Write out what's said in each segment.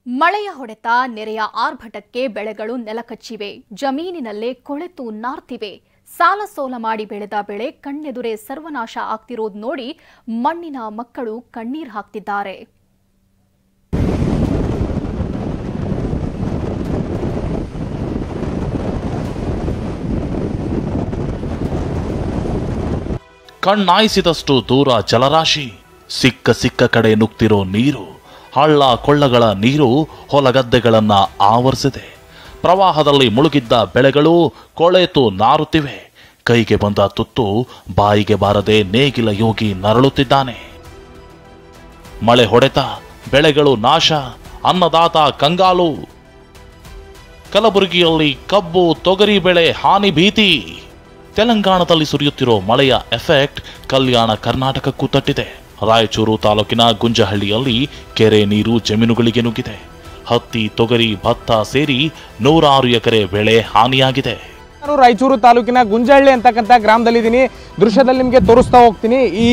ಮಳೆಯ ಹೊಡೆತ ನೆರೆಯ ಆರ್ಭಟಕ್ಕೆ ಬೆಳೆಗಳು ನೆಲಕಚ್ಚಿವೆ, ಜಮೀನಿನಲ್ಲೇ ಕೊಳೆತು ನಾರ್ತಿವೆ. ಸಾಲ ಸೋಲ ಮಾಡಿ ಬೆಳೆದ ಬೆಳೆ ಕಣ್ಣೆದುರೇ ಸರ್ವನಾಶ ಆಗ್ತಿರೋದು ನೋಡಿ ಮಣ್ಣಿನ ಮಕ್ಕಳು ಕಣ್ಣೀರು ಹಾಕ್ತಿದ್ದಾರೆ. ಕಣ್ಣಾಯಿಸಿದಷ್ಟು ದೂರ ಜಲರಾಶಿ, ಸಿಕ್ಕ ಕಡೆ ನುಗ್ತಿರೋ ನೀರು, ಹಳ್ಳ ಕೊಳ್ಳಗಳ ನೀರು ಹೊಲಗದ್ದೆಗಳನ್ನ ಆವರಿಸಿದೆ. ಪ್ರವಾಹದಲ್ಲಿ ಮುಳುಗಿದ್ದ ಬೆಳೆಗಳು ಕೊಳೆತು ನಾರುತ್ತಿವೆ. ಕೈಗೆ ಬಂದ ತುತ್ತು ಬಾಯಿಗೆ ಬಾರದೆ ನೇಗಿಲ ಯೋಗಿ ನರಳುತ್ತಿದ್ದಾನೆ. ಮಳೆ ಹೊಡೆತ, ಬೆಳೆಗಳು ನಾಶ, ಅನ್ನದಾತ ಕಂಗಾಲು. ಕಲಬುರಗಿಯಲ್ಲಿ ಕಬ್ಬು ತೊಗರಿ ಬೆಳೆ ಹಾನಿ ಭೀತಿ. ತೆಲಂಗಾಣದಲ್ಲಿ ಸುರಿಯುತ್ತಿರೋ ಮಳೆಯ ಎಫೆಕ್ಟ್ ಕಲ್ಯಾಣ ಕರ್ನಾಟಕಕ್ಕೂ ತಟ್ಟಿದೆ. ರಾಯಚೂರು ತಾಲೂಕಿನ ಗುಂಜಹಳ್ಳಿಯಲ್ಲಿ ಕೆರೆ ನೀರು ಜಮೀನುಗಳಿಗೆ ನುಗ್ಗಿದೆ. ಹತ್ತಿ, ತೊಗರಿ, ಭತ್ತ ಸೇರಿ 106 ಎಕರೆ ಬೆಳೆ ಹಾನಿಯಾಗಿದೆ. ನಾನು ರಾಯಚೂರು ತಾಲೂಕಿನ ಗುಂಜಹಳ್ಳಿ ಅಂತಕ್ಕಂಥ ಗ್ರಾಮದಲ್ಲಿದ್ದೀನಿ. ದೃಶ್ಯದಲ್ಲಿ ನಿಮಗೆ ತೋರಿಸ್ತಾ ಹೋಗ್ತೀನಿ. ಈ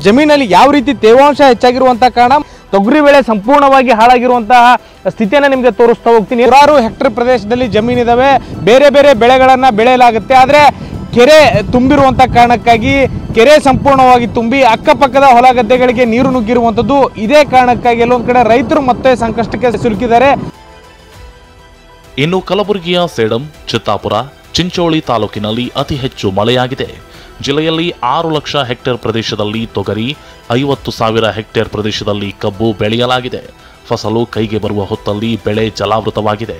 ಜಮೀನಲ್ಲಿ ಯಾವ ರೀತಿ ತೇವಾಂಶ ಹೆಚ್ಚಾಗಿರುವಂಥ ಕಾರಣ ತೊಗರಿ ಬೆಳೆ ಸಂಪೂರ್ಣವಾಗಿ ಹಾಳಾಗಿರುವಂತಹ ಸ್ಥಿತಿಯನ್ನು ನಿಮಗೆ ತೋರಿಸ್ತಾ ಹೋಗ್ತೀನಿ. 106 ಹೆಕ್ಟೇರ್ ಪ್ರದೇಶದಲ್ಲಿ ಜಮೀನಿದಾವೆ, ಬೇರೆ ಬೇರೆ ಬೆಳೆಗಳನ್ನು ಬೆಳೆಯಲಾಗುತ್ತೆ. ಆದರೆ ಕೆರೆ ತುಂಬಿರುವಂಥ ಕಾರಣಕ್ಕಾಗಿ ಕೆರೆ ಸಂಪೂರ್ಣವಾಗಿ ತುಂಬಿ ಅಕ್ಕಪಕ್ಕದ ಹೊಲ ಗದ್ದೆಗಳಿಗೆ ನೀರು ನುಗ್ಗಿರುವಂಥದ್ದು. ಇದೇ ಕಾರಣಕ್ಕಾಗಿ ಎಲ್ಲೊಂದು ಕಡೆ ರೈತರು ಮತ್ತೆ ಸಂಕಷ್ಟಕ್ಕೆ ಸಿಲುಕಿದ್ದಾರೆ. ಇನ್ನು ಕಲಬುರಗಿಯ ಸೇಡಂ, ಚಿತ್ತಾಪುರ, ಚಿಂಚೋಳಿ ತಾಲೂಕಿನಲ್ಲಿ ಅತಿ ಹೆಚ್ಚು ಮಳೆಯಾಗಿದೆ. ಜಿಲ್ಲೆಯಲ್ಲಿ 6 ಲಕ್ಷ ಹೆಕ್ಟೇರ್ ಪ್ರದೇಶದಲ್ಲಿ ತೊಗರಿ, 50,000 ಹೆಕ್ಟೇರ್ ಪ್ರದೇಶದಲ್ಲಿ ಕಬ್ಬು ಬೆಳೆಯಲಾಗಿದೆ. ಫಸಲು ಕೈಗೆ ಬರುವ ಹೊತ್ತಲ್ಲಿ ಬೆಳೆ ಜಲಾವೃತವಾಗಿದೆ.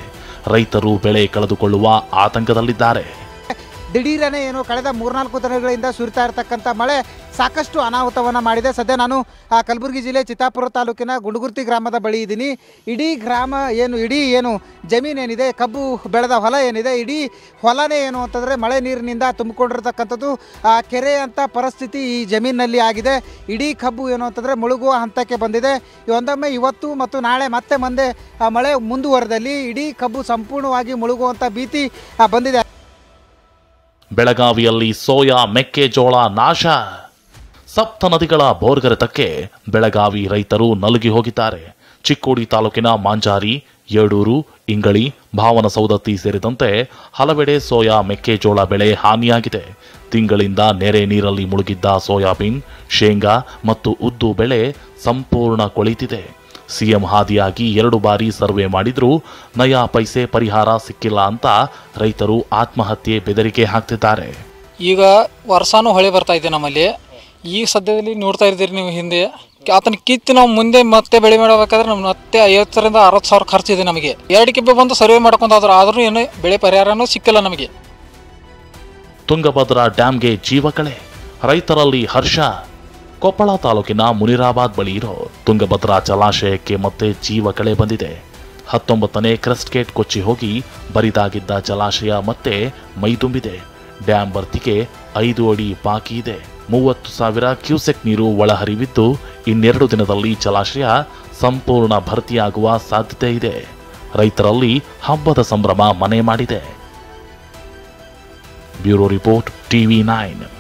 ರೈತರು ಬೆಳೆ ಕಳೆದುಕೊಳ್ಳುವ ಆತಂಕದಲ್ಲಿದ್ದಾರೆ. ದಿಢೀರನೇ ಏನು ಕಳೆದ 3-4 ದಿನಗಳಿಂದ ಸುರಿತಾ ಇರತಕ್ಕಂಥ ಮಳೆ ಸಾಕಷ್ಟು ಅನಾಹುತವನ್ನು ಮಾಡಿದೆ. ಸದ್ಯ ನಾನು ಕಲಬುರಗಿ ಜಿಲ್ಲೆ ಚಿತ್ತಾಪುರ ತಾಲೂಕಿನ ಗುಂಡಗುರ್ತಿ ಗ್ರಾಮದ ಬಳಿ ಇದ್ದೀನಿ. ಇಡೀ ಗ್ರಾಮ ಇಡೀ ಜಮೀನೇನಿದೆ, ಕಬ್ಬು ಬೆಳೆದ ಹೊಲ ಏನಿದೆ, ಇಡೀ ಹೊಲನೇ ಏನು ಅಂತಂದರೆ ಮಳೆ ನೀರಿನಿಂದ ತುಂಬಿಕೊಂಡಿರ್ತಕ್ಕಂಥದ್ದು. ಕೆರೆ ಅಂತ ಪರಿಸ್ಥಿತಿ ಈ ಜಮೀನಿನಲ್ಲಿ ಆಗಿದೆ. ಇಡೀ ಕಬ್ಬು ಏನು ಅಂತಂದರೆ ಮುಳುಗುವ ಹಂತಕ್ಕೆ ಬಂದಿದೆ. ಒಂದೊಮ್ಮೆ ಇವತ್ತು ಮತ್ತು ನಾಳೆ ಮತ್ತೆ ಮುಂದೆ ಮಳೆ ಮುಂದುವರೆದಲ್ಲಿ ಇಡೀ ಕಬ್ಬು ಸಂಪೂರ್ಣವಾಗಿ ಮುಳುಗುವಂಥ ಭೀತಿ ಬಂದಿದೆ. ಬೆಳಗಾವಿಯಲ್ಲಿ ಸೋಯಾ, ಮೆಕ್ಕೆಜೋಳ ನಾಶ. ಸಪ್ತ ನದಿಗಳ ಬೋರ್ಗರೆತಕ್ಕೆ ಬೆಳಗಾವಿ ರೈತರು ನಲುಗಿ ಹೋಗಿದ್ದಾರೆ. ಚಿಕ್ಕೋಡಿ ತಾಲೂಕಿನ ಮಾಂಜಾರಿ, ಯಡೂರು, ಇಂಗಳಿ, ಭಾವನಸೌದತ್ತಿ ಸೇರಿದಂತೆ ಹಲವೆಡೆ ಸೋಯಾ, ಮೆಕ್ಕೆಜೋಳ ಬೆಳೆ ಹಾನಿಯಾಗಿದೆ. ತಿಂಗಳಿಂದ ನೆರೆ ನೀರಲ್ಲಿ ಮುಳುಗಿದ್ದ ಸೋಯಾಬೀನ್, ಶೇಂಗಾ ಮತ್ತು ಉದ್ದು ಬೆಳೆ ಸಂಪೂರ್ಣ ಕೊಳಿತಿದೆ. ಸಿಎಂ ಹಾದಿಯಾಗಿ 2 ಬಾರಿ ಸರ್ವೆ ಮಾಡಿದ್ರೂ ನಯಾ ಪೈಸೆ ಪರಿಹಾರ ಸಿಕ್ಕಿಲ್ಲ ಅಂತ ರೈತರು ಆತ್ಮಹತ್ಯೆ ಬೆದರಿಕೆ ಹಾಕ್ತಿದ್ದಾರೆ. ಈಗ ವರ್ಷಾನು ಹೊಳೆ ಬರ್ತಾ ಇದೆ ನಮ್ಮಲ್ಲಿ. ಈಗ ಸದ್ಯದಲ್ಲಿ ನೋಡ್ತಾ ಇದ್ದೀರಿ ನೀವು, ಹಿಂದೆ ಆತನ ಕಿತ್ತು ನಾವು ಮುಂದೆ ಮತ್ತೆ ಬೆಳೆ ಮಾಡಬೇಕಾದ್ರೆ ನಮ್ಮ ಮತ್ತೆ 50,000 ರಿಂದ 60,000 ಖರ್ಚಿದೆ ನಮಗೆ. 2 ಕಿಬ್ಬೆ ಬಂದು ಸರ್ವೆ ಮಾಡ್ಕೊಂತಾದ್ರು, ಆದ್ರೂ ಏನು ಬೆಳೆ ಪರಿಹಾರನೂ ಸಿಕ್ಕಿಲ್ಲ ನಮಗೆ. ತುಂಗಭದ್ರಾ ಡ್ಯಾಂಗೆ ಜೀವಕಳೆ, ರೈತರಲ್ಲಿ ಹರ್ಷ. ಕೊಪ್ಪಳ ತಾಲೂಕಿನ ಮುನಿರಾಬಾದ್ ಬಳಿ ಇರೋ ತುಂಗಭದ್ರಾ ಜಲಾಶಯಕ್ಕೆ ಮತ್ತೆ ಜೀವಕಳೆ ಬಂದಿದೆ. 19ನೇ ಕ್ರೆಸ್ಟ್ ಗೇಟ್ ಕೊಚ್ಚಿ ಹೋಗಿ ಬರಿದಾಗಿದ್ದ ಜಲಾಶಯ ಮತ್ತೆ ಮೈದುಂಬಿದೆ. ಡ್ಯಾಂ ಭರ್ತಿಗೆ 5 ಅಡಿ ಬಾಕಿ ಇದೆ. 30,000 ಕ್ಯೂಸೆಕ್ ನೀರು ಒಳಹರಿವಿದ್ದು ಇನ್ನೆರಡು ದಿನದಲ್ಲಿ ಜಲಾಶಯ ಸಂಪೂರ್ಣ ಭರ್ತಿಯಾಗುವ ಸಾಧ್ಯತೆ ಇದೆ. ರೈತರಲ್ಲಿ ಹಬ್ಬದ ಸಂಭ್ರಮ ಮನೆ ಮಾಡಿದೆ. Bureau report, TV9.